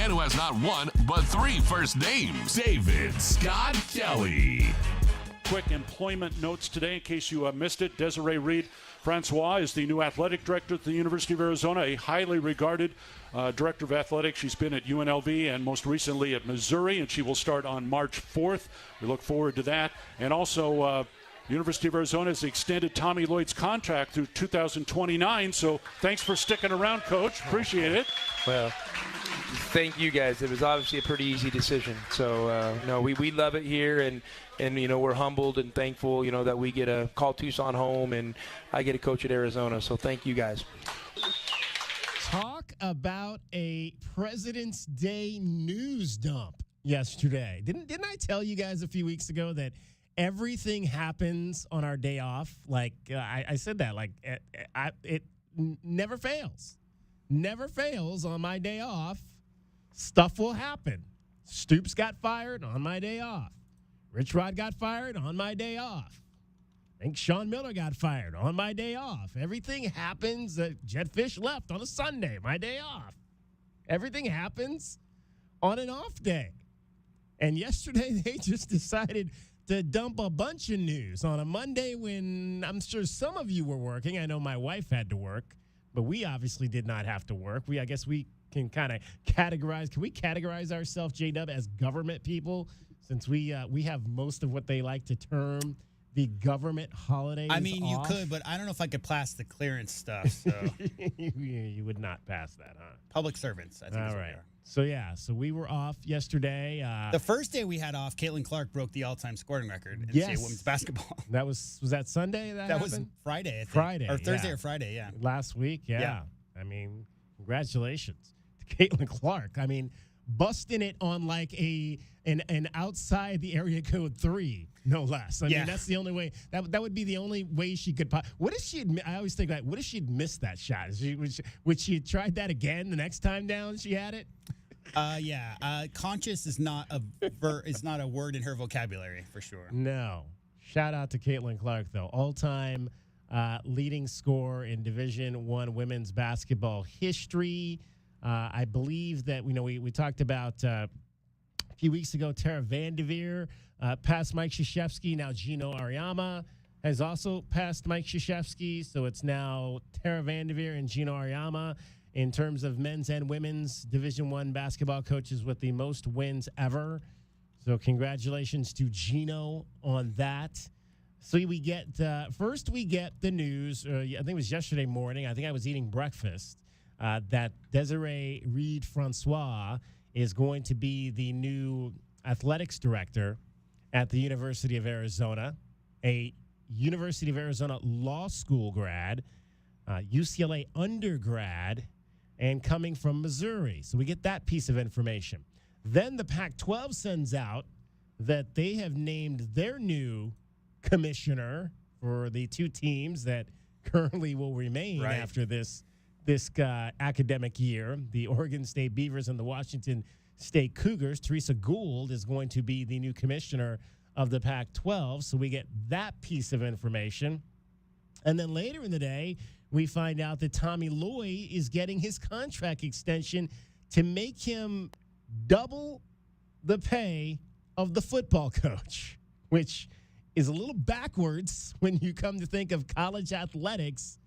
man who has not one, but 3 first names, David Scott Kelly. Quick employment notes today in case you missed it. Desireé Reed-Francois is the new athletic director at the University of Arizona, a highly regarded director of athletics. She's been at UNLV and most recently at Missouri, and she will start on March 4th. We look forward to that. And also, University of Arizona has extended Tommy Lloyd's contract through 2029, so thanks for sticking around, Coach. Appreciate it. Well, thank you guys. It was obviously a pretty easy decision. So, no, we love it here, and we're humbled and thankful, that we get to call Tucson home, and I get to coach at Arizona. So thank you guys. Talk about a President's Day news dump yesterday. Didn't I tell you guys a few weeks ago that everything happens on our day off? Like, I said that. Like, it never fails. Never fails on my day off. Stuff will happen. Stoops got fired on my day off. Rich Rod got fired on my day off. I think Sean Miller got fired on my day off. Everything happens. Jed Fish left on a Sunday, my day off. Everything happens on an off day. And yesterday they just decided to dump a bunch of news on a Monday when I'm sure some of you were working. I know my wife had to work, but we obviously did not have to work. I guess we can kind of categorize. Can we categorize ourselves, J-Dub, as government people, since we have most of what they like to term the government holidays? I mean, off? you could, but I don't know if I could pass the clearance stuff. So you would not pass that, huh? public servants, I think. All is what right. they are. So we were off yesterday. The first day we had off, Caitlin Clark broke the all-time scoring record in Yes. NCAA women's basketball. That was that Sunday that That happened? was Friday, I think. Friday, Or Thursday yeah. or Friday, yeah. Last week, yeah. Yeah. I mean, congratulations to Caitlin Clark. I mean, busting it on like an outside the area code 3, no less. I mean, that's the only way. That would be the only way she could. What if she? I always think like, what if she'd missed that shot? Would she have tried that again the next time down she had it? Conscious is not a word in her vocabulary for sure. No. Shout out to Caitlin Clark though, all-time leading scorer in Division I women's basketball history. I believe that we talked about a few weeks ago. Tara Vanderveer passed Mike Krzyzewski. Now Gino Auriemma has also passed Mike Krzyzewski. So it's now Tara Vanderveer and Gino Auriemma in terms of men's and women's Division I basketball coaches with the most wins ever. So congratulations to Gino on that. So we get first we get the news. I think it was yesterday morning. I think I was eating breakfast. That Desireé Reed-Francois is going to be the new athletics director at the University of Arizona, a University of Arizona law school grad, UCLA undergrad, and coming from Missouri. So we get that piece of information. Then the Pac-12 sends out that they have named their new commissioner for the 2 teams that currently will remain after this academic year. The Oregon State Beavers and the Washington State Cougars. Teresa Gould is going to be the new commissioner of the Pac-12. So we get that piece of information. And then later in the day, we find out that Tommy Lloyd is getting his contract extension to make him double the pay of the football coach, which is a little backwards when you come to think of college athletics.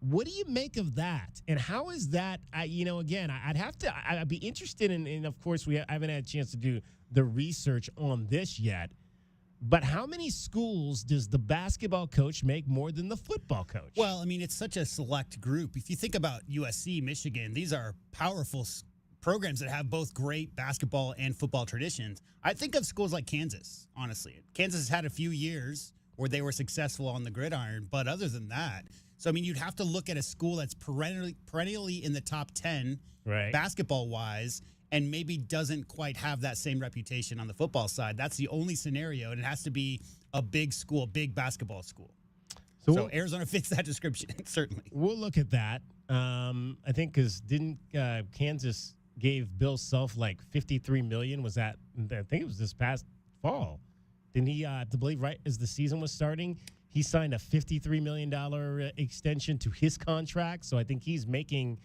What do you make of that? And how is that, again, I'd be interested in of course, I haven't had a chance to do the research on this yet, but how many schools does the basketball coach make more than the football coach? Well, I mean, it's such a select group. If you think about USC, Michigan, these are powerful programs that have both great basketball and football traditions. I think of schools like Kansas, honestly. Kansas has had a few years where they were successful on the gridiron, but other than that, so, I mean, you'd have to look at a school that's perennially in the top 10 basketball-wise and maybe doesn't quite have that same reputation on the football side. That's the only scenario, and it has to be a big school, big basketball school. So Arizona fits that description, certainly. We'll look at that. I think because didn't Kansas gave Bill Self like $53 million? Was that? I think it was this past fall. Didn't he? I believe right as the season was starting, he signed a $53 million extension to his contract. So I think he's making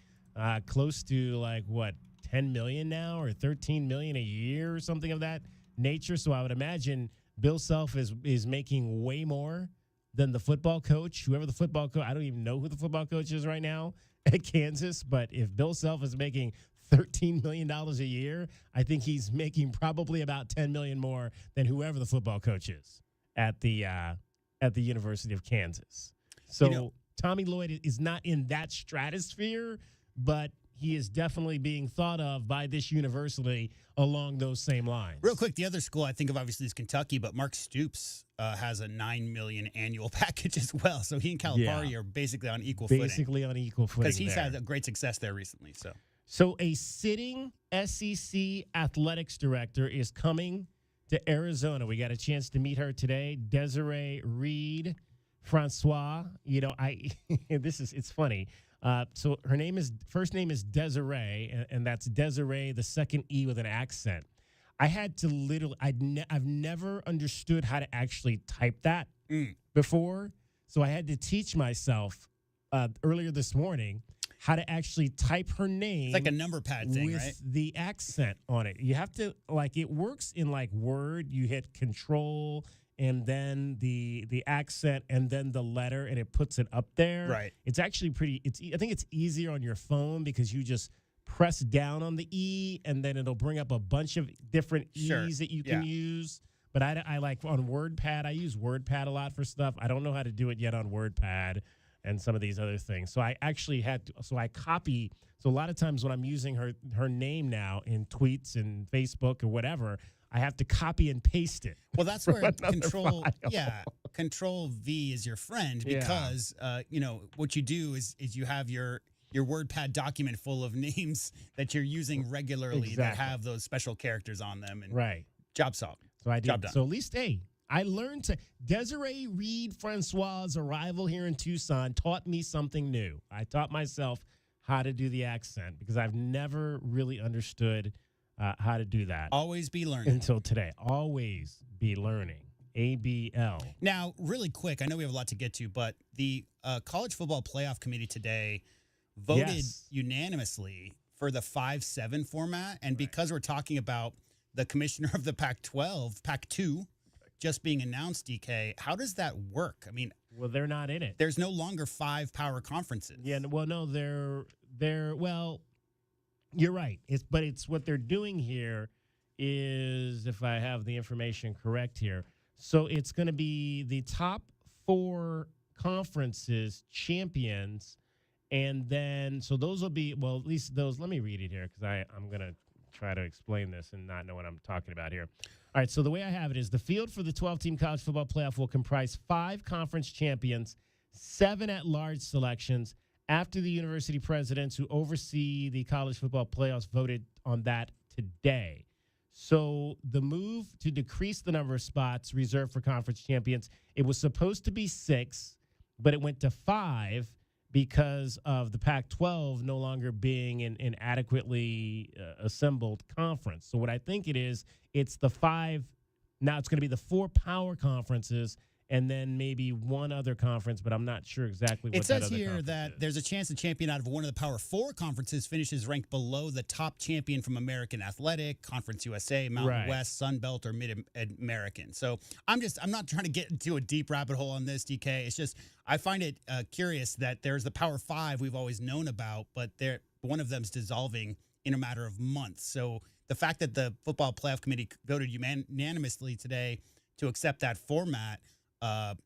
close to like what $10 million now or $13 million a year or something of that nature. So I would imagine Bill Self is making way more than the football coach, whoever the football coach. I don't even know who the football coach is right now at Kansas. But if Bill Self is making $13 million a year, I think he's making probably about $10 million more than whoever the football coach is at the University of Kansas. So Tommy Lloyd is not in that stratosphere, but he is definitely being thought of by this university along those same lines. Real quick, the other school I think of obviously is Kentucky, but Mark Stoops has a $9 million annual package as well. So he and Calipari are basically on equal footing. Basically on equal footing because he's had a great success there recently. So a sitting SEC athletics director is coming to Arizona. We got a chance to meet her today, Desireé Reed-Francois. It's funny. So her first name is Desireé, and that's Desireé, the second E with an accent. I had to I've never understood how to actually type that before, so I had to teach myself earlier this morning how to actually type her name. It's like a number pad thing, with right? The accent on it. You have to, it works in Word. You hit Control and then the accent and then the letter, and it puts it up there. Right. It's actually I think it's easier on your phone because you just press down on the E and then it'll bring up a bunch of different E's that you can use. But I like on WordPad. I use WordPad a lot for stuff. I don't know how to do it yet on WordPad and some of these other things. So I actually I copy. So a lot of times when I'm using her name now in tweets and Facebook or whatever, I have to copy and paste it. Well, that's where Control V is your friend because what you do is you have your WordPad document full of names that you're using regularly that have those special characters on them. And job solved. So I did. Job done. So at least I learned Desireé Reed-Francois' arrival here in Tucson taught me something new. I taught myself how to do the accent because I've never really understood how to do that. Always be learning. Until today. Always be learning. ABL. Now, really quick, I know we have a lot to get to, but the College Football Playoff Committee today voted unanimously for the 5-7 format. And because we're talking about the commissioner of the Pac-12, Pac-2, just being announced, DK, how does that work? I mean, well, they're not in it. There's no longer 5 power conferences. Yeah, well, no, well, you're right. It's what they're doing here is, if I have the information correct here, so it's going to be the top 4 conferences champions, and then so those will be, well, at least those. Let me read it here because I'm going to try to explain this and not know what I'm talking about here. All right, so the way I have it is the field for the 12-team college football playoff will comprise 5 conference champions, 7 at-large selections, after the university presidents who oversee the college football playoffs voted on that today. So the move to decrease the number of spots reserved for conference champions, it was supposed to be 6, but it went to 5 because of the Pac-12 no longer being an adequately assembled conference. So what I think it is, it's the 5, now it's going to be the 4 power conferences and then maybe one other conference, but I'm not sure exactly what that other conference is. It says here that there's a chance the champion out of one of the Power 4 conferences finishes ranked below the top champion from American Athletic, Conference USA, Mountain West, Sun Belt, or Mid-American. So I'm not trying to get into a deep rabbit hole on this, DK. It's just I find it curious that there's the Power 5 we've always known about, but one of them's dissolving in a matter of months. So the fact that the Football Playoff Committee voted unanimously today to accept that format,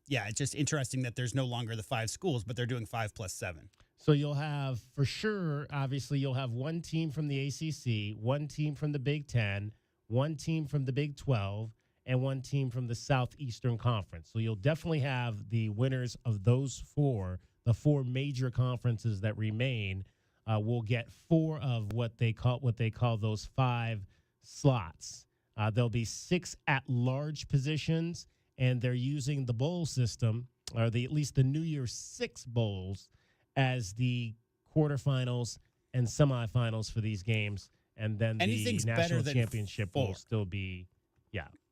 it's just interesting that there's no longer the 5 schools, but they're doing 5 plus 7. So you'll have, for sure, obviously, you'll have one team from the ACC, one team from the Big Ten, one team from the Big 12, and one team from the Southeastern Conference. So you'll definitely have the winners of those 4, the 4 major conferences that remain, will get 4 of what they call those 5 slots. There'll be 6 at-large positions, and they're using the bowl system, or at least the New Year's 6 bowls, as the quarterfinals and semifinals for these games. And then the national championship will still be,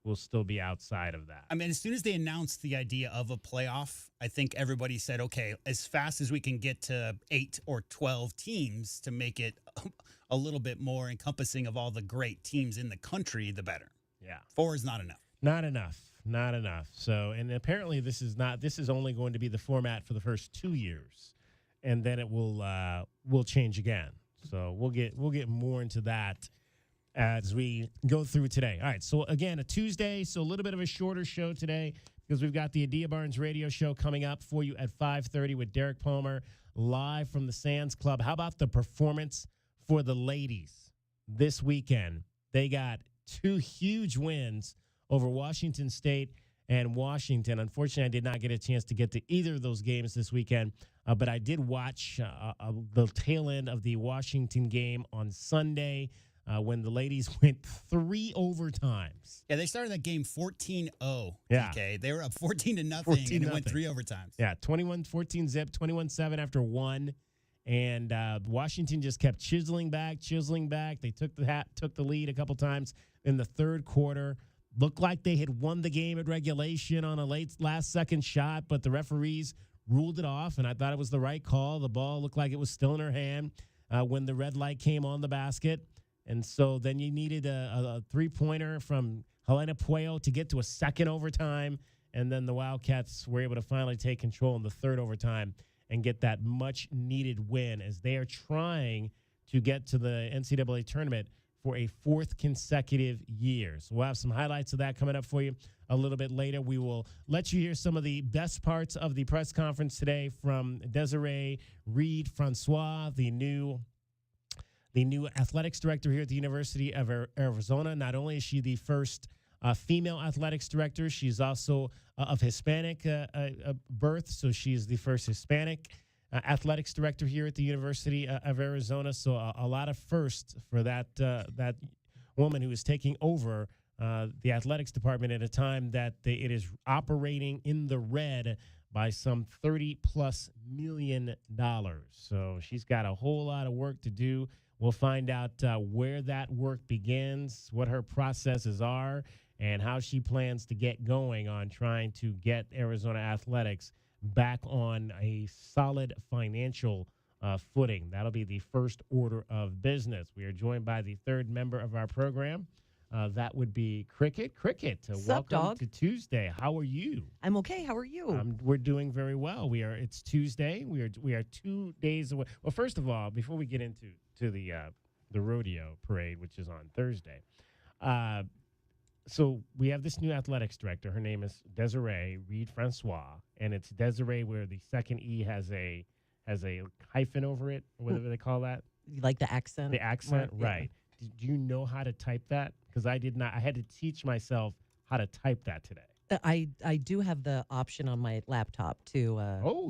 will still be outside of that. I mean, as soon as they announced the idea of a playoff, I think everybody said, okay, as fast as we can get to 8 or 12 teams to make it a little bit more encompassing of all the great teams in the country, the better. Yeah. 4 is not enough. Not enough. So, and apparently this is only going to be the format for the first 2 years, and then it will change again. So we'll get more into that as we go through today. All right. So again, a Tuesday, so a little bit of a shorter show today because we've got the Adia Barnes radio show coming up for you at 5:30 with Derek Palmer live from the Sands Club. How about the performance for the ladies this weekend? They got 2 huge wins over Washington State and Washington. Unfortunately, I did not get a chance to get to either of those games this weekend, but I did watch the tail end of the Washington game on Sunday when the ladies went 3 overtimes. Yeah, they started that game 14-0. Yeah. Okay, they were up 14-0, and it went 3 overtimes. Yeah, 21-14 zip, 21-7 after 1. And Washington just kept chiseling back. They took the lead a couple times in the third quarter. Looked like they had won the game at regulation on a last-second shot, but the referees ruled it off, and I thought it was the right call. The ball looked like it was still in her hand when the red light came on the basket. And so then you needed a three-pointer from Helena Puello to get to a second overtime, and then the Wildcats were able to finally take control in the third overtime and get that much-needed win as they are trying to get to the NCAA tournament for a 4th consecutive year. So we'll have some highlights of that coming up for you a little bit later. We will let you hear some of the best parts of the press conference today from Desireé Reed-Francois, the new athletics director here at the University of Arizona. Not only is she the first female athletics director, she's also of Hispanic birth, so she's the first Hispanic athletics director here at the University of Arizona. So a lot of firsts for that woman who is taking over the athletics department at a time that it is operating in the red by some $30+ million. So she's got a whole lot of work to do. We'll find out where that work begins, what her processes are, and how she plans to get going on trying to get Arizona athletics back on a solid financial footing. That'll be the first order of business. We are joined by the third member of our program. That would be Cricket. Sup, welcome dog? to Tuesday. How are you? I'm okay. How are you? We're doing very well. It's Tuesday. We are 2 days away. Well, first of all, before we get into the rodeo parade, which is on Thursday, so we have this new athletics director. Her name is Desireé Reed-Francois, and it's Desireé where the second E has a hyphen over it, or whatever they call that. You like the accent? The accent, Yeah. right. Do you know how to type that? Because I did not. I had to teach myself how to type that today. I do have the option on my laptop to.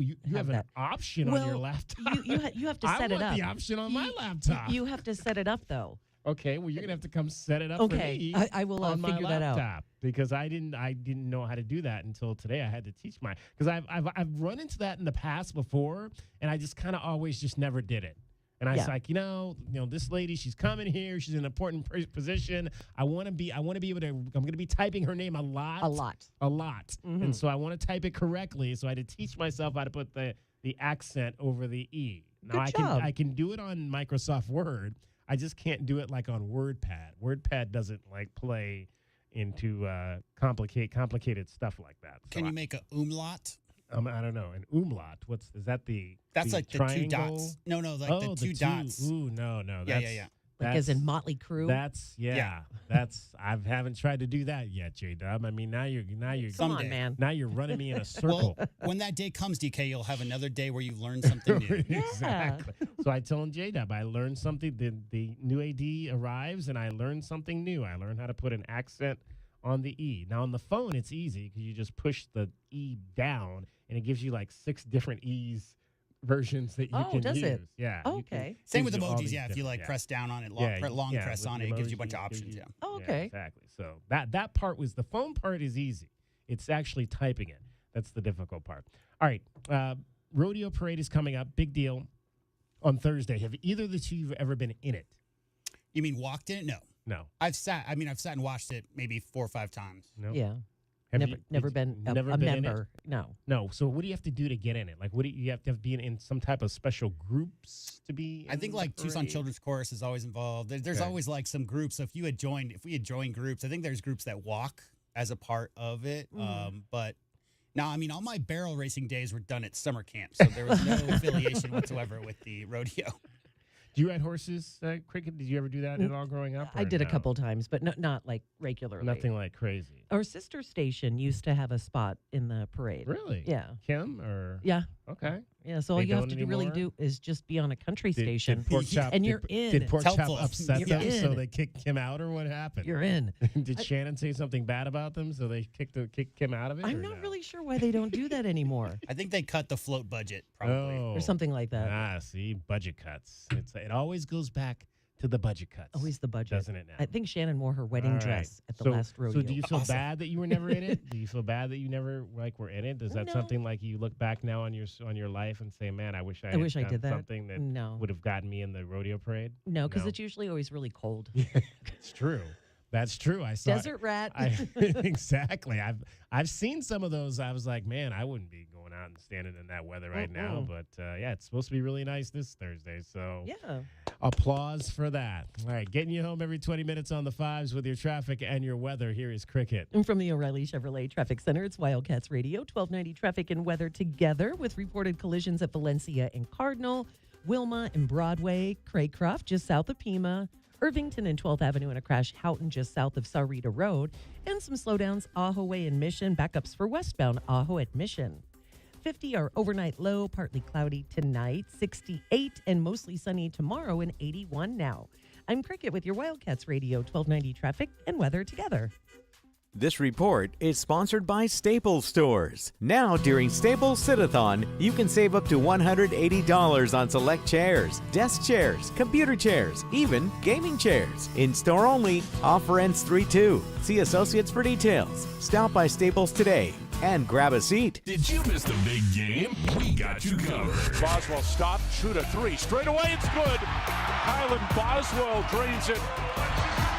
You have an that. option on your Well, laptop. You have to set it I up. want the option on my laptop. You have to set it up though. Okay, well, you're gonna have to come set it up for me. Okay, I will on my figure that out. laptop, because I didn't know how to do that until today. I had to teach because I've run into that in the past before, and I just kind of always just never did it. And I was like, this lady, she's coming here. She's in an important position. I want to be able to. I'm going to be typing her name a lot. Mm-hmm. And so I want to type it correctly. So I had to teach myself how to put the accent over the E. Now I can do it on Microsoft Word. I just can't do it like on WordPad. WordPad doesn't like play into complicated stuff like that. So Can you make a umlaut? I don't know. An umlaut. Is that the? That's the like the triangle? 2 dots. No, like the two dots. Ooh, no. Yeah. Like as in Motley Crue. That's I haven't tried to do that yet, J-Dub. I mean, now you're Come on, man. Now you're running me in a circle. Well, when that day comes, DK, you'll have another day where you've learned something new. Exactly. So I told J-Dub, I learned something. The new AD arrives, and I learned something new. I learned how to put an accent on the E. Now, on the phone, it's easy because you just push the E down, and it gives you like 6 different E's versions that you can does use. it? Yeah. Okay. Same with gives you all emojis, these if you different- press down on it, long press with on the it, it gives you a bunch of emoji, options. Yeah. Oh, Yeah, okay. exactly. So that part was the phone part is easy. It's actually typing it. That's the difficult part. All right. Rodeo parade is coming up. Big deal on Thursday. Have either of the two of you ever been in it? You mean walked in it? No. No. I've sat and watched it maybe 4 or 5 times. No. Yeah. Have Never you been a never been in it? member. No. No. So what do you have to do to get in it? Like, what do you have to be in some type of special groups to be? I think like Tucson parade? Children's Chorus is always involved. There's Okay. always like some groups. So if we had joined groups, I think there's groups that walk as a part of it. But no, I mean, all my barrel racing days were done at summer camp, so there was no affiliation whatsoever with the rodeo. Do you ride horses, Cricket? Did you ever do that at all growing up? I or did a no? couple times, but not like regularly. Nothing like crazy. Our sister station used to have a spot in the parade. Really? Yeah. Kim or? Yeah. Okay. Yeah. So all They you have don't to really anymore? do is just be on a country station. Did Pork Chop, and you're in. Did Pork It's Chop helpful. upset You're them so in. they kicked Kim out, or what happened? You're in. Did Shannon say something bad about them so they kicked Kim out of it? I'm or not no? really sure why they don't do that anymore. I think they cut the float budget probably. Oh. Or something like that. Ah, see, budget cuts. It always goes back to the budget cuts. Always the budget. Doesn't it now? I think Shannon wore her wedding All right. dress at the So- last rodeo. So do you feel Awesome. bad that you were never in it? Do you feel bad that you never were in it? Is that No. something like you look back now on your life and say, man, I wish I wish I had did done that. something that No. would have gotten me in the rodeo parade? No, because No. it's usually always really cold. It's true. That's true. I saw Desert rat. exactly. I've seen some of those. I was like, man, I wouldn't be going out and standing in that weather right now. But yeah, it's supposed to be really nice this Thursday. So Yeah. applause for that. All right, getting you home every 20 minutes on the fives with your traffic and your weather. Here is Cricket. And from the O'Reilly Chevrolet Traffic Center, it's Wildcats Radio, 1290 traffic and weather together with reported collisions at Valencia and Cardinal, Wilma and Broadway, Craycroft just south of Pima, Irvington and 12th Avenue, and a crash Houghton just south of Sahuarita Road, and some slowdowns Ajo Way and Mission, backups for westbound Ajo at Mission. 50 our overnight low, partly cloudy tonight, 68 and mostly sunny tomorrow, and 81 now. I'm Cricket with your Wildcats Radio 1290 traffic and weather together. This report is sponsored by Staples Stores. Now, during Staples Sit-a-thon, you can save up to $180 on select chairs, desk chairs, computer chairs, even gaming chairs. In store only, offer ends 3/2. See associates for details. Stop by Staples today and grab a seat. Did you miss the big game? We got you covered. Boswell stopped, shoot a 3. Straight away, it's good. Highland Boswell drains it.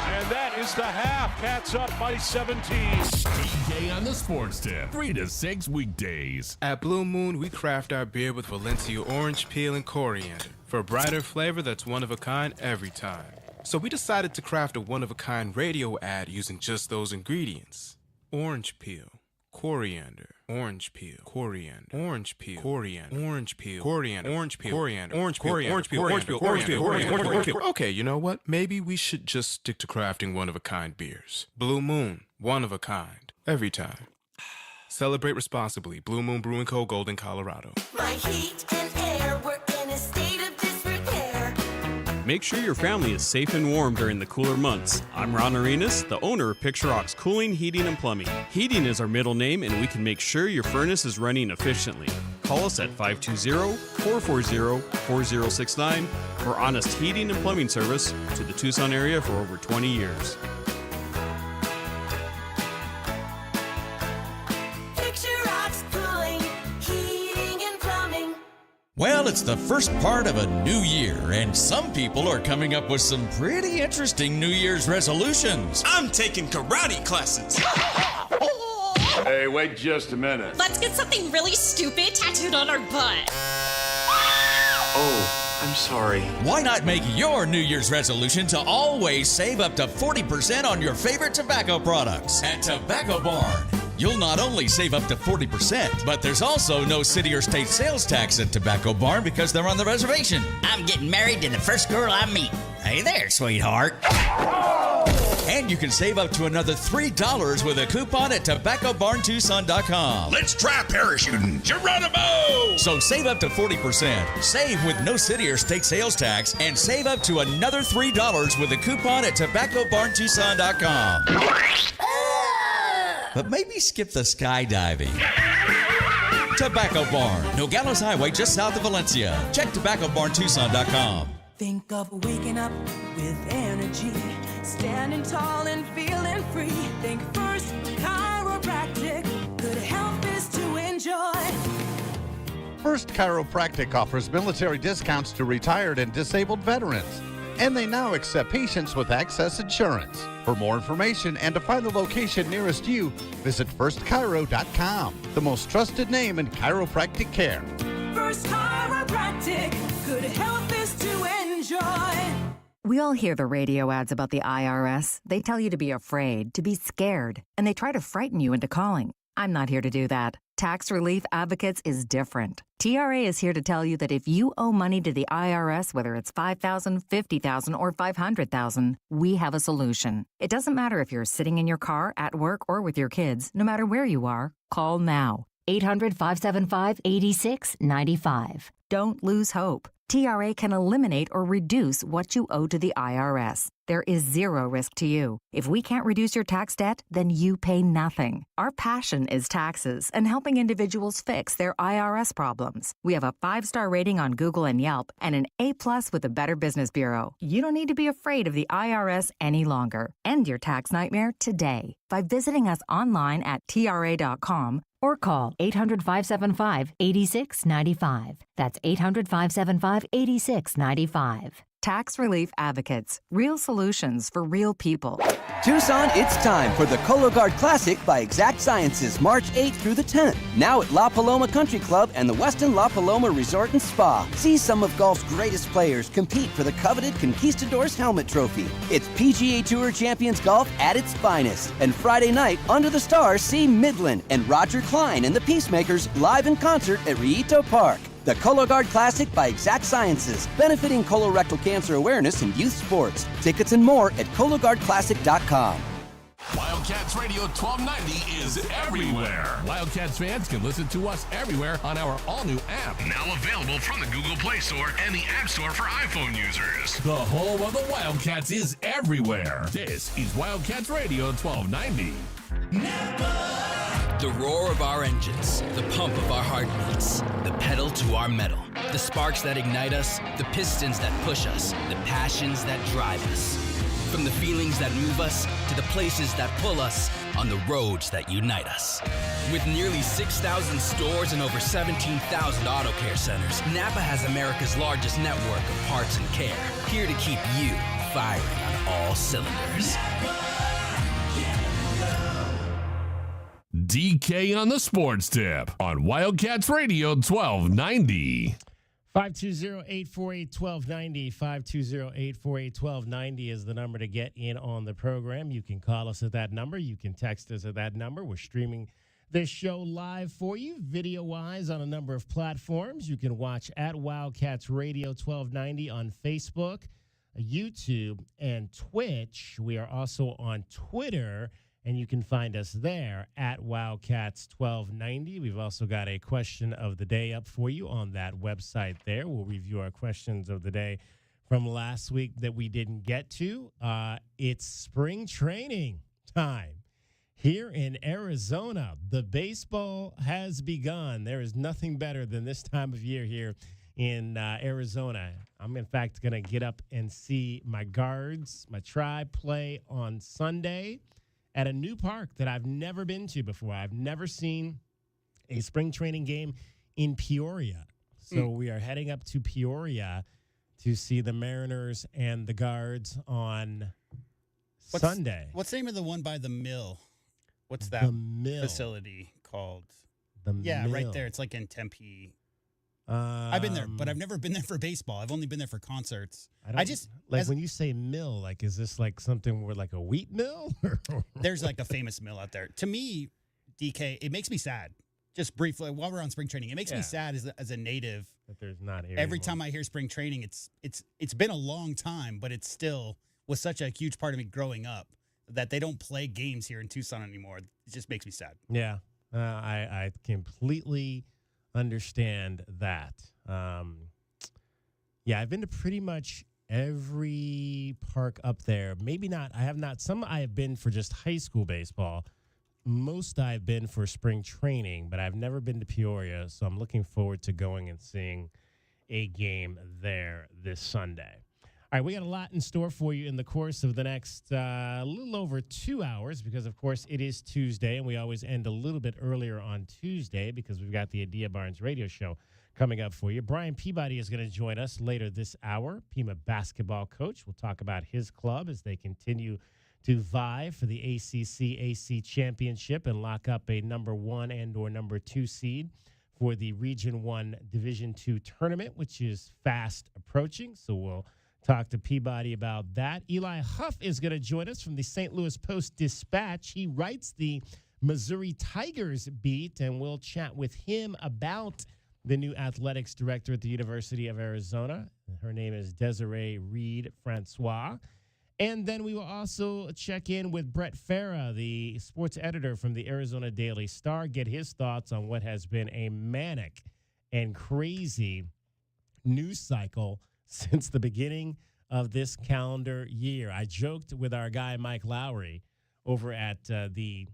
And that is the half. Cats up by 17. PK on the Sports Tip. 3 to 6 weekdays. At Blue Moon, we craft our beer with Valencia orange peel and coriander for a brighter flavor that's one of a kind every time. So we decided to craft a one-of-a-kind radio ad using just those ingredients. Orange peel, coriander, orange peel, coriander, orange peel, coriander, orange peel, coriander, orange peel, coriander, orange peel, orange peel, orange peel, orange peel, orange peel. Okay, you know what? Maybe we should just stick to crafting one-of-a-kind beers. Blue Moon, one of a kind, every time. Celebrate responsibly. Blue Moon Brewing Co., Golden, Colorado. My heat and air were in a state of disrepair. Make sure your family is safe and warm during the cooler months. I'm Ron Arenas, the owner of Picture Rocks Cooling, Heating, and Plumbing. Heating is our middle name, and we can make sure your furnace is running efficiently. Call us at 520-440-4069 for honest heating and plumbing service to the Tucson area for over 20 years. Picture rocks, cooling, heating, and plumbing. Well, it's the first part of a new year, and some people are coming up with some pretty interesting New Year's resolutions. I'm taking karate classes. Hey, wait just a minute. Let's get something really stupid tattooed on our butt. Oh, I'm sorry. Why not make your New Year's resolution to always save up to 40% on your favorite tobacco products at Tobacco Barn? You'll not only save up to 40%, but there's also no city or state sales tax at Tobacco Barn because they're on the reservation. I'm getting married to the first girl I meet. Hey there, sweetheart. And you can save up to another $3 with a coupon at TobaccoBarnTucson.com. Let's try parachuting. Geronimo! So save up to 40%, save with no city or state sales tax, and save up to another $3 with a coupon at TobaccoBarnTucson.com. But maybe skip the skydiving. Tobacco Barn, Nogales Highway, just south of Valencia. Check TobaccoBarnTucson.com. Think of waking up with energy, standing tall and feeling free. Think first, chiropractic, good health is to enjoy. First Chiropractic offers military discounts to retired and disabled veterans. and they now accept patients with excess insurance. For more information and to find the location nearest you, visit firstchiro.com, the most trusted name in chiropractic care. First Chiropractic, good health is to enjoy. We all hear the radio ads about the IRS. They tell you to be afraid, to be scared, and they try to frighten you into calling. I'm not here to do that. Tax Relief Advocates is different. TRA is here to tell you that if you owe money to the IRS, whether it's $5,000, $50,000, or $500,000, we have a solution. It doesn't matter if you're sitting in your car, at work, or with your kids. No matter where you are, call now. 800-575-8695. Don't lose hope. TRA can eliminate or reduce what you owe to the IRS. There is zero risk to you. If we can't reduce your tax debt, then you pay nothing. Our passion is taxes and helping individuals fix their IRS problems. We have a 5-star rating on Google and Yelp and an A+ with the Better Business Bureau. You don't need to be afraid of the IRS any longer. End your tax nightmare today by visiting us online at TRA.com or call 800-575-8695. That's 800-575-8695. Tax Relief Advocates. Real solutions for real people. Tucson, it's time for the Cologuard Classic by Exact Sciences, March 8th through the 10th. Now at La Paloma Country Club and the Westin La Paloma Resort and Spa. See some of golf's greatest players compete for the coveted Conquistadors Helmet Trophy. It's PGA Tour Champions Golf at its finest. And Friday night, under the stars, see Midland and Roger Klein and the Peacemakers live in concert at Rieto Park. The Cologuard Classic by Exact Sciences, benefiting colorectal cancer awareness in youth sports. Tickets and more at CologuardClassic.com. Wildcats Radio 1290 is everywhere. Wildcats fans can listen to us everywhere on our all-new app. Now available from the Google Play Store and the App Store for iPhone users. The home of the Wildcats is everywhere. This is Wildcats Radio 1290. The roar of our engines, the pump of our heartbeats, the pedal to our metal, the sparks that ignite us, the pistons that push us, the passions that drive us. From the feelings that move us to the places that pull us on the roads that unite us. With nearly 6,000 stores and over 17,000 auto care centers, Napa has America's largest network of parts and care, here to keep you firing on all cylinders. DK on the Sports Tip on Wildcats Radio 1290. 520-848-1290. 520-848-1290 is the number to get in on the program. You can call us at that number. You can text us at that number. We're streaming this show live for you, video-wise, on a number of platforms. You can watch at Wildcats Radio 1290 on Facebook, YouTube, and Twitch. We are also on Twitter, and you can find us there at Wildcats 1290. We've also got a question of the day up for you on that website there. We'll review our questions of the day from last week that we didn't get to. It's spring training time here in Arizona. The baseball has begun. There is nothing better than this time of year here in Arizona. I'm, in fact, going to get up and see my Guards, my Tribe, play on Sunday at a new park that I've never been to before. I've never seen a spring training game in Peoria. So we are heading up to Peoria to see the Mariners and the Guards on Sunday. What's the name of the one by the mill? What's that facility called? Mill. Right there. It's like in Tempe. I've been there, but I've never been there for baseball. I've only been there for concerts. When you say mill, like, is this like something where like a wheat mill? There's like a famous mill out there. To me, DK, it makes me sad. Just briefly, while we're on spring training, it makes me sad as a native that there's not here. Every time I hear spring training, it's been a long time, but it still was such a huge part of me growing up that they don't play games here in Tucson anymore. It just makes me sad. Yeah, I completely understand that. I've been to pretty much every park up there. Maybe not. I have not. Some I have been for just high school baseball. Most I've been for spring training, but I've never been to Peoria, so I'm looking forward to going and seeing a game there this Sunday. All right, we got a lot in store for you in the course of the next little over 2 hours because, of course, it is Tuesday, and we always end a little bit earlier on Tuesday because we've got the Adia Barnes radio show coming up for you. Brian Peabody is going to join us later this hour, Pima basketball coach. We'll talk about his club as they continue to vie for the ACC championship and lock up a number 1 and or number 2 seed for the Region 1 Division 2 tournament, which is fast approaching. So we'll talk to Peabody about that. Eli Huff is going to join us from the St. Louis Post-Dispatch. He writes the Missouri Tigers beat, and we'll chat with him about the new athletics director at the University of Arizona. Her name is Desireé Reed-Francois. And then we will also check in with Brett Farah, the sports editor from the Arizona Daily Star, get his thoughts on what has been a manic and crazy news cycle since the beginning of this calendar year. I joked with our guy, Mike Lowry, over at the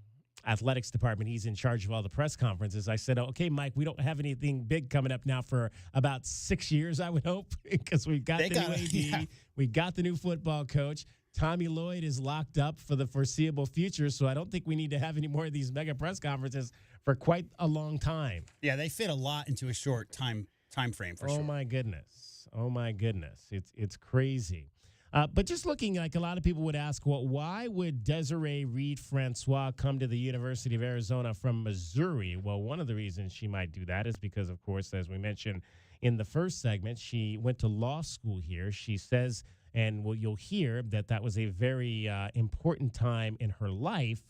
athletics department. He's in charge of all the press conferences. I said, okay, Mike, we don't have anything big coming up now for about 6 years, I would hope, because we've got the new AD. Yeah. We got the new football coach. Tommy Lloyd is locked up for the foreseeable future, so I don't think we need to have any more of these mega press conferences for quite a long time. Yeah, they fit a lot into a short time frame for sure. Oh, my goodness. Oh, my goodness. It's crazy. But just looking, like a lot of people would ask, well, why would Desireé Reed-Francois come to the University of Arizona from Missouri? Well, one of the reasons she might do that is because, of course, as we mentioned in the first segment, she went to law school here. She says, and well, you'll hear that was a very important time in her life.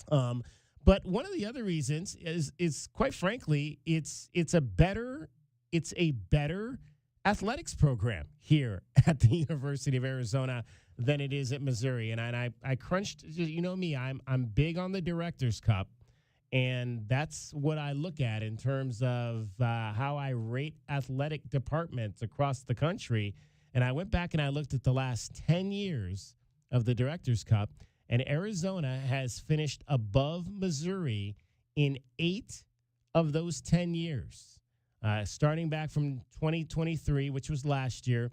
But one of the other reasons is quite frankly, it's a better athletics program here at the University of Arizona than it is at Missouri. And I crunched, you know me, I'm big on the Director's Cup, and that's what I look at in terms of how I rate athletic departments across the country. And I went back and I looked at the last 10 years of the Director's Cup, and Arizona has finished above Missouri in 8 of those 10 years. Starting back from 2023, which was last year,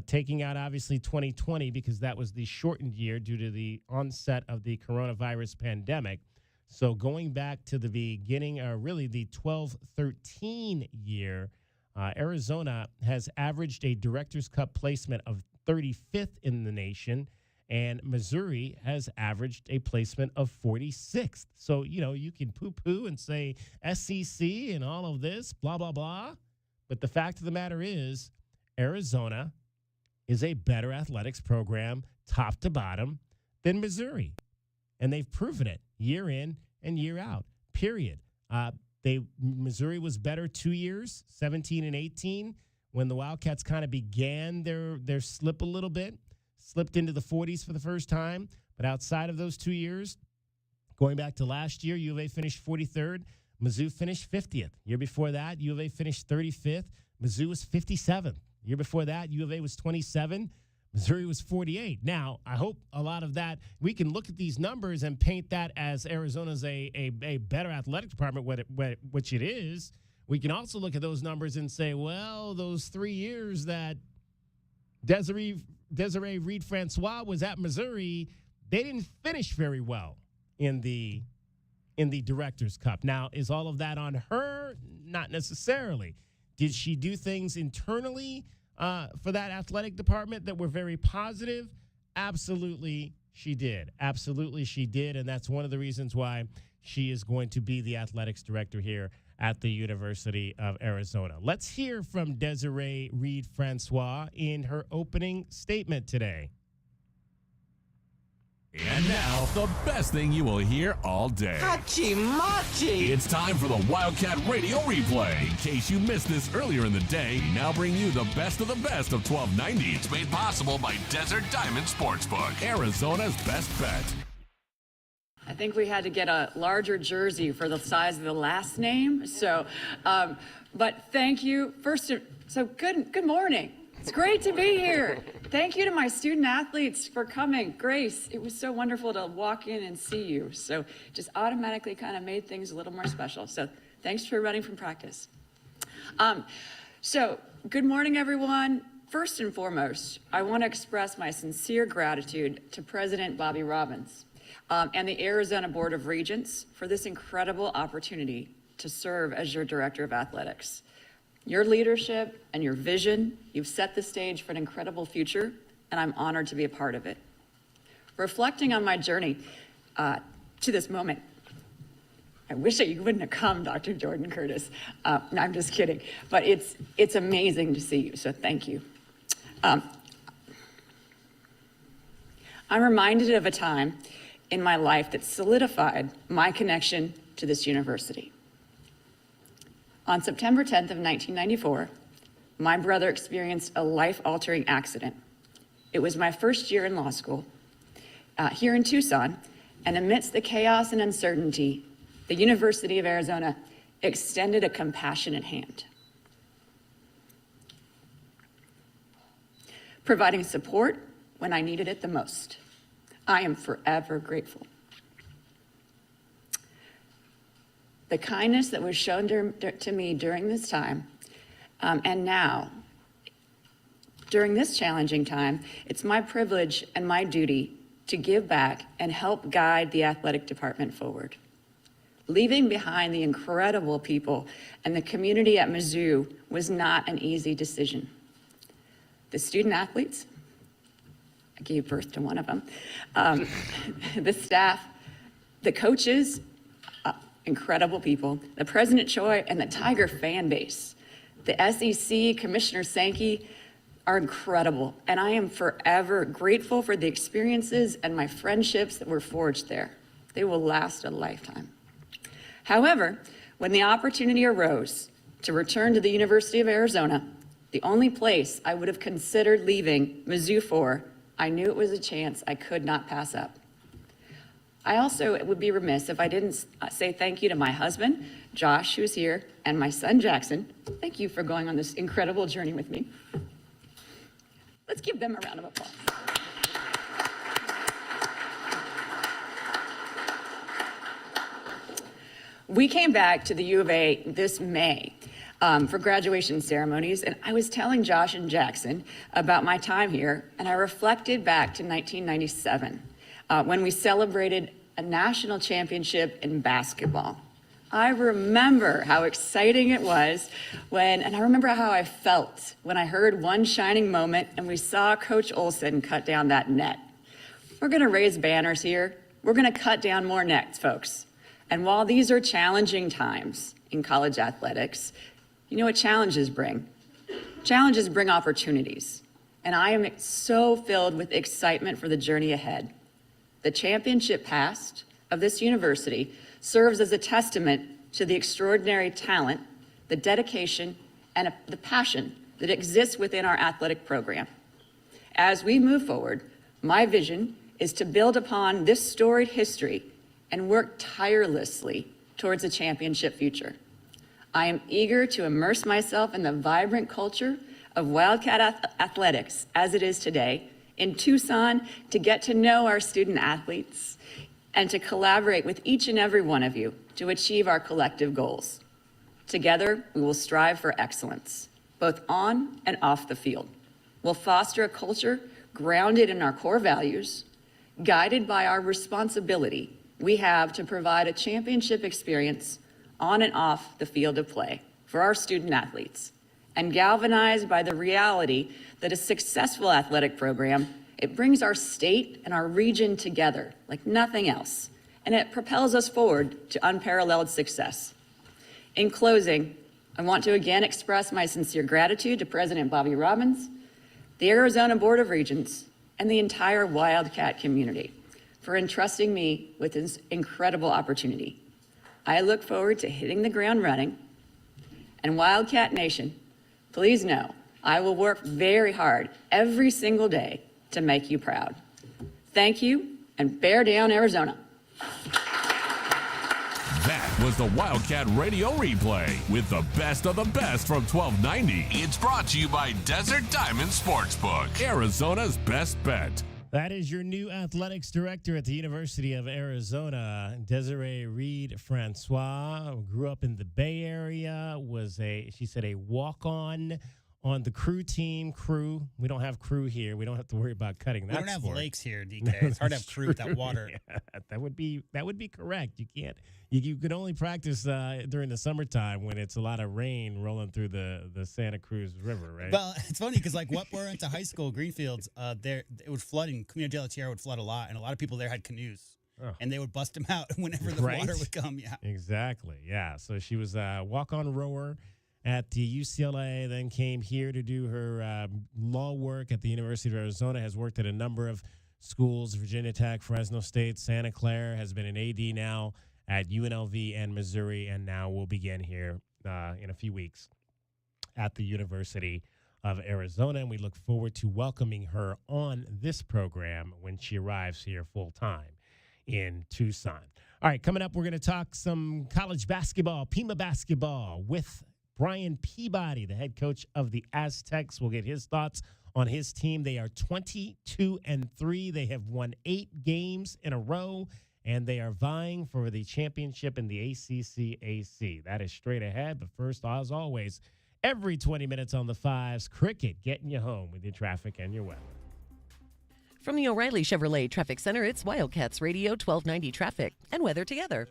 taking out obviously 2020 because that was the shortened year due to the onset of the coronavirus pandemic. So going back to the beginning, really the 12-13 year, Arizona has averaged a Director's Cup placement of 35th in the nation, and Missouri has averaged a placement of 46th. So, you know, you can poo-poo and say SEC and all of this, blah, blah, blah. But the fact of the matter is Arizona is a better athletics program, top to bottom, than Missouri. And they've proven it year in and year out, period. Missouri was better 2 years, 17 and 18, when the Wildcats kind of began their slip a little bit. Slipped into the 40s for the first time. But outside of those 2 years, going back to last year, U of A finished 43rd. Mizzou finished 50th. Year before that, U of A finished 35th. Mizzou was 57th. Year before that, U of A was 27. Missouri was 48. Now, I hope a lot of that, we can look at these numbers and paint that as Arizona's a better athletic department, which it is. We can also look at those numbers and say, well, those 3 years that Desireé Reed-Francois was at Missouri, they didn't finish very well in the Director's Cup. Now, is all of that on her? Not necessarily. Did she do things internally for that athletic department that were very positive? Absolutely, she did. Absolutely, she did, and that's one of the reasons why she is going to be the athletics director here at the University of Arizona. Let's hear from Desireé Reed-Francois in her opening statement today. And now, the best thing you will hear all day. Hachi-machi! It's time for the Wildcat Radio Replay. In case you missed this earlier in the day, we now bring you the best of 1290. It's made possible by Desert Diamond Sportsbook, Arizona's best bet. I think we had to get a larger jersey for the size of the last name. So, but thank you. Good morning. It's great to be here. Thank you to my student athletes for coming. Grace, it was so wonderful to walk in and see you. So just automatically kind of made things a little more special. So thanks for running from practice. So good morning, everyone. First and foremost, I want to express my sincere gratitude to President Bobby Robbins and the Arizona Board of Regents for this incredible opportunity to serve as your Director of Athletics. Your leadership and your vision, you've set the stage for an incredible future, and I'm honored to be a part of it. Reflecting on my journey to this moment, I wish that you wouldn't have come, Dr. Jordan Curtis. No, I'm just kidding. But it's amazing to see you, so thank you. I'm reminded of a time in my life that solidified my connection to this university. On September 10th of 1994, my brother experienced a life-altering accident. It was my first year in law school here in Tucson, and amidst the chaos and uncertainty, the University of Arizona extended a compassionate hand, providing support when I needed it the most. I am forever grateful. The kindness that was shown to me during this time, and now, during this challenging time, it's my privilege and my duty to give back and help guide the athletic department forward. Leaving behind the incredible people and the community at Mizzou was not an easy decision. The student athletes, I gave birth to one of them, the staff, the coaches, incredible people, the President Choi and the Tiger fan base, the SEC, Commissioner Sankey are incredible, and I am forever grateful for the experiences and my friendships that were forged there. They will last a lifetime. However, when the opportunity arose to return to the University of Arizona, the only place I would have considered leaving Mizzou for, I knew it was a chance I could not pass up. I also would be remiss if I didn't say thank you to my husband, Josh, who's here, and my son, Jackson. Thank you for going on this incredible journey with me. Let's give them a round of applause. We came back to the U of A this May for graduation ceremonies, and I was telling Josh and Jackson about my time here, and I reflected back to 1997 when we celebrated a national championship in basketball. I remember how exciting it was and I remember how I felt when I heard one shining moment and we saw Coach Olson cut down that net. We're gonna raise banners here. We're gonna cut down more nets, folks. And while these are challenging times in college athletics, you know what challenges bring? Challenges bring opportunities. And I am so filled with excitement for the journey ahead. The championship past of this university serves as a testament to the extraordinary talent, the dedication, and the passion that exists within our athletic program. As we move forward, my vision is to build upon this storied history and work tirelessly towards a championship future. I am eager to immerse myself in the vibrant culture of Wildcat athletics as it is today in Tucson, to get to know our student athletes and to collaborate with each and every one of you to achieve our collective goals. Together, we will strive for excellence, both on and off the field. We'll foster a culture grounded in our core values, guided by our responsibility we have to provide a championship experience on and off the field of play for our student athletes, and galvanized by the reality that a successful athletic program, it brings our state and our region together like nothing else, and it propels us forward to unparalleled success. In closing, I want to again express my sincere gratitude to President Bobby Robbins, the Arizona Board of Regents, and the entire Wildcat community for entrusting me with this incredible opportunity. I look forward to hitting the ground running. And Wildcat Nation, please know I will work very hard every single day to make you proud. Thank you, and bear down, Arizona. That was the Wildcat Radio Replay with the best of the best from 1290. It's brought to you by Desert Diamond Sportsbook, Arizona's best bet. That is your new athletics director at the University of Arizona, Desireé Reed-Francois. Grew up in the Bay Area, she said a walk-on on the crew team. We don't have crew here. We don't have to worry about cutting that. We don't have sport. lakes here, DK. It's hard to have crew without water. Yeah, that would be correct. You can't. You could only practice during the summertime when it's a lot of rain rolling through the Santa Cruz River, right? Well, it's funny because like what we're into high school, Greenfields, there it would flood, and Camino de la Tierra would flood a lot, and a lot of people there had canoes. Oh. And they would bust them out whenever the water would come. Yeah, exactly. Yeah. So she was a walk-on rower at the UCLA, then came here to do her law work at the University of Arizona, has worked at a number of schools, Virginia Tech, Fresno State, Santa Clara, has been an AD now at UNLV and Missouri, and now will begin here in a few weeks at the University of Arizona. And we look forward to welcoming her on this program when she arrives here full-time in Tucson. All right, coming up, we're going to talk some college basketball, Pima basketball, with Brian Peabody, the head coach of the Aztecs. We'll get his thoughts on his team. They are 22-3. They have won 8 games in a row, and they are vying for the championship in the ACC-AC. That is straight ahead. But first, as always, every 20 minutes on the fives, cricket getting you home with your traffic and your weather. From the O'Reilly Chevrolet Traffic Center, it's Wildcats Radio 1290 traffic and weather together.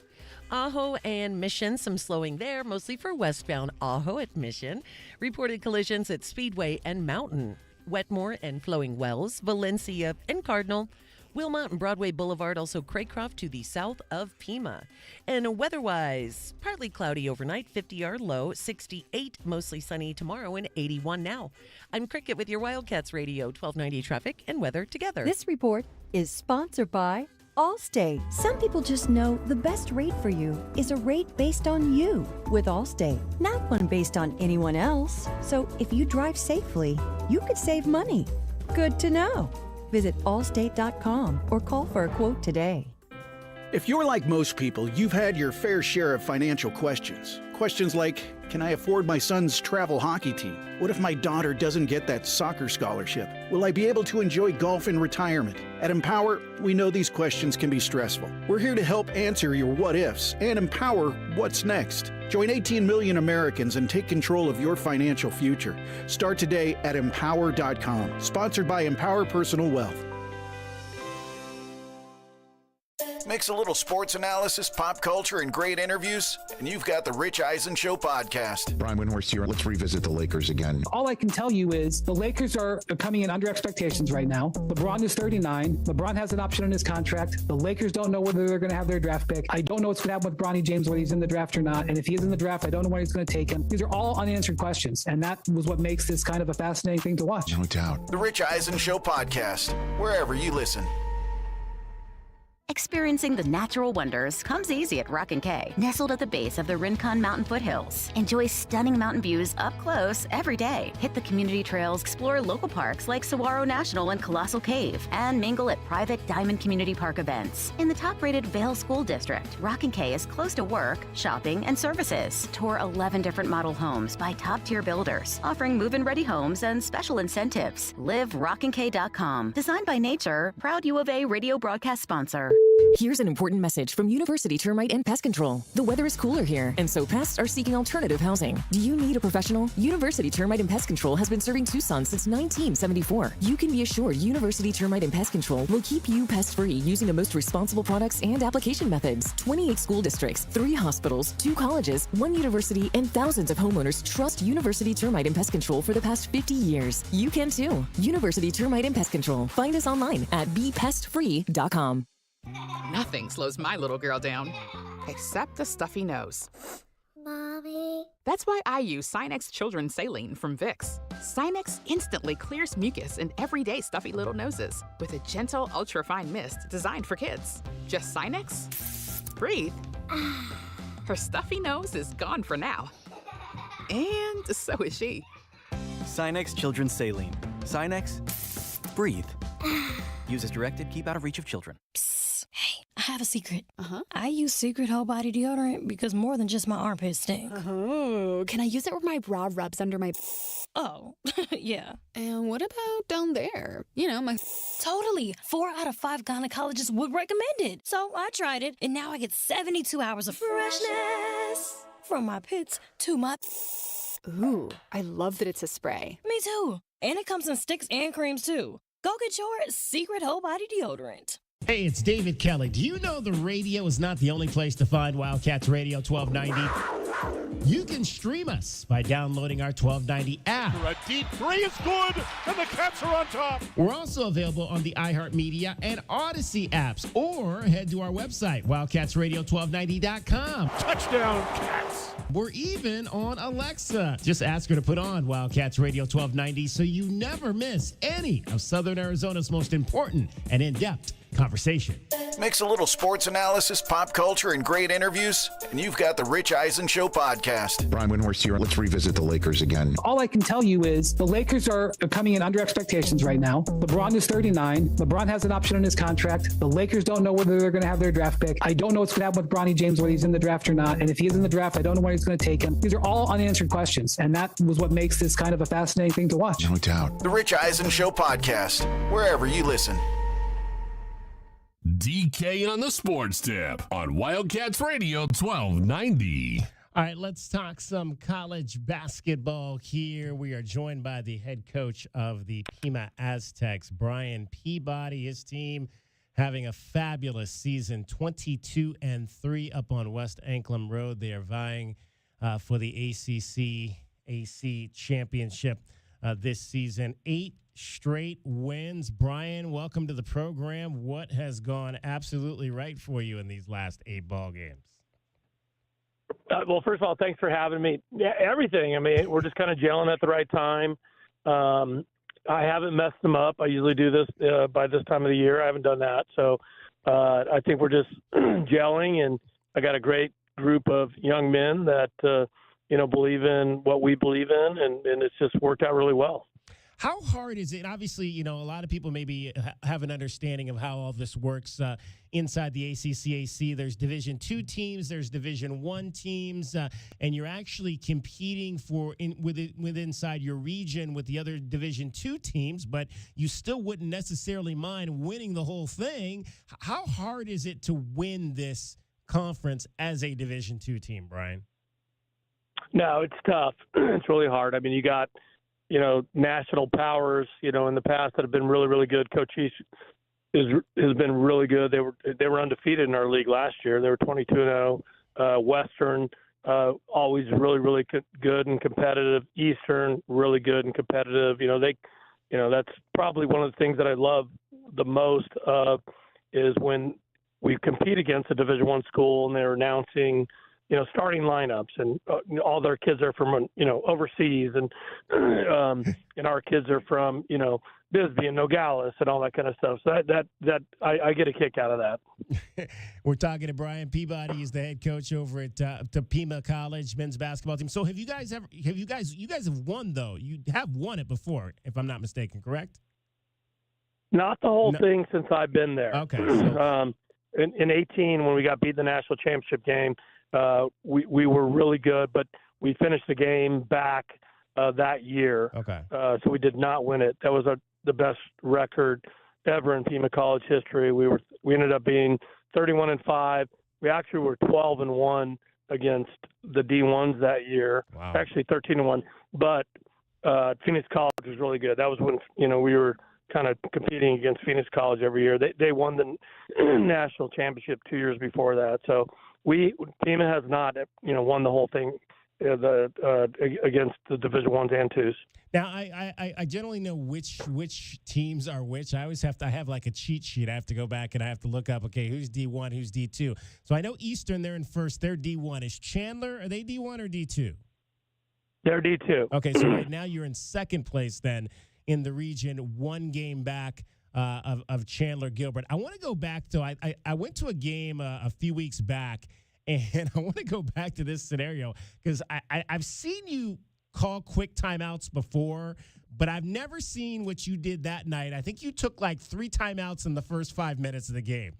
Ajo and Mission, some slowing there, mostly for westbound Ajo at Mission. Reported collisions at Speedway and Mountain. Wetmore and Flowing Wells, Valencia and Cardinal. Wilmot and Broadway Boulevard, also Craycroft to the south of Pima. And weather-wise, partly cloudy overnight, 50-yard low, 68, mostly sunny tomorrow, and 81 now. I'm Cricket with your Wildcats Radio 1290 traffic and weather together. This report is sponsored by Allstate. Some people just know the best rate for you is a rate based on you with Allstate, not one based on anyone else. So if you drive safely, you could save money. Good to know. Visit allstate.com or call for a quote today. If you're like most people, you've had your fair share of financial questions. Questions like, can I afford my son's travel hockey team? What if my daughter doesn't get that soccer scholarship? Will I be able to enjoy golf in retirement? At Empower, we know these questions can be stressful. We're here to help answer your what ifs and empower what's next. Join 18 million Americans and take control of your financial future. Start today at empower.com. Sponsored by Empower Personal Wealth. Mix a little sports analysis, pop culture, and great interviews, and you've got the Rich Eisen Show podcast. Brian Windhorst here. Let's revisit the Lakers again. All I can tell you is the Lakers are coming in under expectations right now. LeBron is 39. LeBron has an option on his contract. The Lakers don't know whether they're going to have their draft pick. I don't know what's going to happen with Bronny James, whether he's in the draft or not. And if he is in the draft, I don't know when he's going to take him. These are all unanswered questions. And that was what makes this kind of a fascinating thing to watch. No doubt. The Rich Eisen Show podcast, wherever you listen. Experiencing the natural wonders comes easy at Rock & Kay. Nestled at the base of the Rincon Mountain foothills. Enjoy stunning mountain views up close every day. Hit the community trails, explore local parks like Saguaro National and Colossal Cave, and mingle at private Diamond Community Park events. In the top-rated Vail School District, Rock & Kay is close to work, shopping, and services. Tour 11 different model homes by top-tier builders, offering move-in-ready homes and special incentives. Live RockandK.com. Designed by Nature, proud U of A radio broadcast sponsor. Here's an important message from University Termite and Pest Control. The weather is cooler here, and so pests are seeking alternative housing. Do you need a professional? University Termite and Pest Control has been serving Tucson since 1974. You can be assured University Termite and Pest Control will keep you pest-free using the most responsible products and application methods. 28 school districts, 3 hospitals, 2 colleges, 1 university, and thousands of homeowners trust University Termite and Pest Control for the past 50 years. You can too. University Termite and Pest Control. Find us online at bepestfree.com. Nothing slows my little girl down, except a stuffy nose. Mommy. That's why I use Sinex Children's Saline from Vicks. Sinex instantly clears mucus in everyday stuffy little noses with a gentle, ultra-fine mist designed for kids. Just Sinex? Breathe. Her stuffy nose is gone for now. And so is she. Sinex Children's Saline. Sinex, breathe. Use as directed, keep out of reach of children. Hey, I have a secret. I use Secret Whole Body Deodorant because more than just my armpits stink. Oh, can I use it where my bra rubs under my... Oh, yeah. And what about down there? You know, my... Totally. 4 out of 5 gynecologists would recommend it. So I tried it, and now I get 72 hours of freshness. From my pits to my... Ooh, I love that it's a spray. Me too. And it comes in sticks and creams too. Go get your Secret Whole Body Deodorant. Hey, it's David Kelly. Do you know the radio is not the only place to find Wildcats Radio 1290? You can stream us by downloading our 1290 app. A deep three is good, and the Cats are on top. We're also available on the iHeartMedia and Odyssey apps, or head to our website, wildcatsradio1290.com. Touchdown, Cats. We're even on Alexa. Just ask her to put on Wildcats Radio 1290 so you never miss any of Southern Arizona's most important and in-depth conversation. Mix a little sports analysis, pop culture, and great interviews, and you've got the Rich Eisen Show podcast. Brian Windhorst here. Let's revisit the Lakers again. All I can tell you is the Lakers are coming in under expectations right now. LeBron is 39. LeBron has an option on his contract. The Lakers don't know whether they're going to have their draft pick. I don't know what's going to happen with Bronny James, whether he's in the draft or not. And if he is in the draft, I don't know when he's going to take him. These are all unanswered questions. And that was what makes this kind of a fascinating thing to watch. No doubt. The Rich Eisen Show podcast, wherever you listen. DK on the Sports Tip on Wildcats Radio 1290. All right, let's talk some college basketball here. We are joined by the head coach of the Pima Aztecs, Brian Peabody. His team having a fabulous season, 22-3 up on West Anklam Road. They are vying for the ACC AC championship this season. 8 straight wins. Brian, welcome to the program. What has gone absolutely right for you in these last 8 ball games? Well, first of all, thanks for having me. Yeah, everything. I mean, we're just kind of gelling at the right time. I haven't messed them up. I usually do this by this time of the year. I haven't done that. So I think we're just gelling, and I got a great group of young men that, believe in what we believe in, and it's just worked out really well. How hard is it? Obviously, a lot of people maybe have an understanding of how all this works inside the ACCAC. There's Division II teams, there's Division I teams, and you're actually competing inside your region with the other Division II teams, but you still wouldn't necessarily mind winning the whole thing. How hard is it to win this conference as a Division II team, Brian? No, it's tough. It's really hard. I mean, you got national powers, in the past that have been really, really good. Coach East has been really good. They were undefeated in our league last year. They were 22-0. Western, always really, really good and competitive. Eastern, really good and competitive. That's probably one of the things that I love the most is when we compete against a Division I school and they're announcing starting lineups, and all their kids are from, overseas, and our kids are from, Bisbee and Nogales and all that kind of stuff. So that I get a kick out of that. We're talking to Brian Peabody. He's the head coach over at the Pima College men's basketball team. So you guys have won, though? You have won it before, if I'm not mistaken, correct? Not the whole thing since I've been there. Okay. So. In 18, when we got beat in the national championship game, we were really good, but we finished the game back that year. Okay. So we did not win it. That was the best record ever in Pima College history. We ended up being 31-5. We actually were 12-1 against the D1s that year. Wow. Actually 13-1. But Phoenix College was really good. That was when we were kind of competing against Phoenix College every year. They won the national championship 2 years before that. So Pima has not won the whole thing against the Division I's and IIs. Now, I generally know which teams are which. I have like a cheat sheet. I have to go back and I have to look up, okay, who's D1, who's D2. So I know Eastern, they're in first. They're D1. Is Chandler, are they D1 or D2? They're D2. Okay, so right now you're in second place then in the region, 1 game back of Chandler Gilbert. I want to go back, though. I went to a game a few weeks back, and I want to go back to this scenario because I've seen you call quick timeouts before, but I've never seen what you did that night. I think you took like 3 timeouts in the first 5 minutes of the game.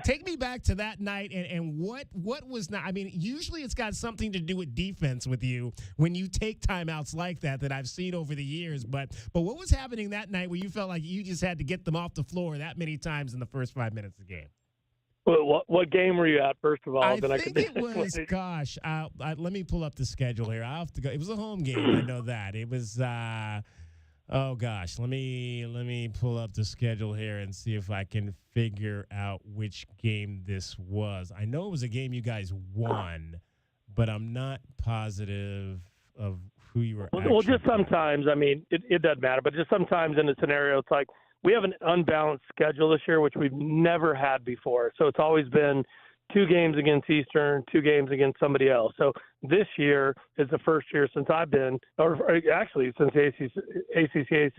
Take me back to that night and what was not. I mean, usually it's got something to do with defense with you when you take timeouts like that I've seen over the years. But what was happening that night where you felt like you just had to get them off the floor that many times in the first 5 minutes of the game? What game were you at, first of all? I think it was, gosh, let me pull up the schedule here. I'll have to go. It was a home game. I know that. It was, oh, gosh. Let me pull up the schedule here and see if I can figure out which game this was. I know it was a game you guys won, but I'm not positive of who you were Well, just sometimes, I mean, it doesn't matter, but just sometimes in a scenario, it's like we have an unbalanced schedule this year, which we've never had before. So it's always been 2 games against Eastern, 2 games against somebody else. So this year is the first year since I've been, or actually since ACCA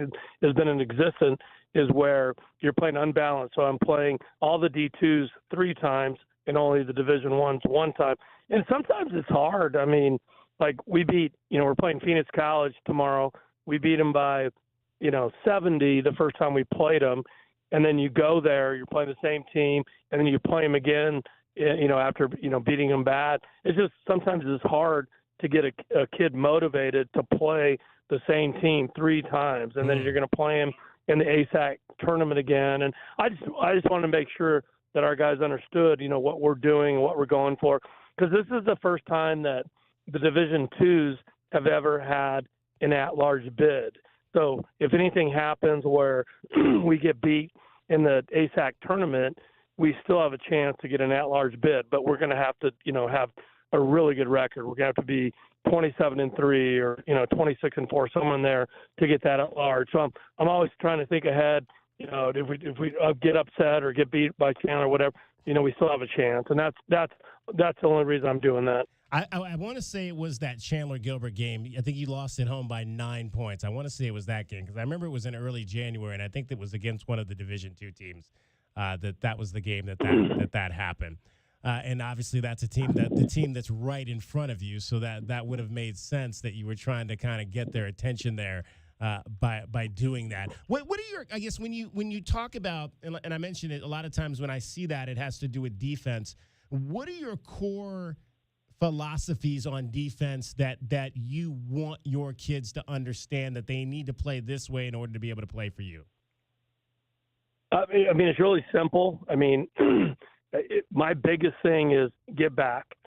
has been in existence, is where you're playing unbalanced. So I'm playing all the D2s 3 times and only the Division 1s 1 time. And sometimes it's hard. I mean, like we beat, we're playing Phoenix College tomorrow. We beat them by 70 the first time we played them, and then you go there, you're playing the same team, and then you play them again, after, beating them bad. It's just sometimes it's hard to get a kid motivated to play the same team 3 times, and then you're going to play them in the ASAC tournament again. And I just wanted to make sure that our guys understood, what we're doing, what we're going for, because this is the first time that the Division twos have ever had an at-large bid. So if anything happens where we get beat in the ASAC tournament, we still have a chance to get an at-large bid. But we're going to have to, have a really good record. We're going to have to be 27-3 or 26-4, somewhere in there to get that at-large. So I'm always trying to think ahead. If we get upset or get beat by Chandler or whatever, we still have a chance. And that's the only reason I'm doing that. I want to say it was that Chandler-Gilbert game. I think you lost at home by 9 points. I want to say it was that game because I remember it was in early January, and I think that was against one of the Division II teams. That was the game that happened. And obviously that's the team that's right in front of you, so that would have made sense that you were trying to kind of get their attention there by doing that. What are your, I guess when you talk about, and I mentioned it a lot of times when I see that it has to do with defense. What are your core philosophies on defense that you want your kids to understand that they need to play this way in order to be able to play for you? I mean, it's really simple. I mean, my biggest thing is get back.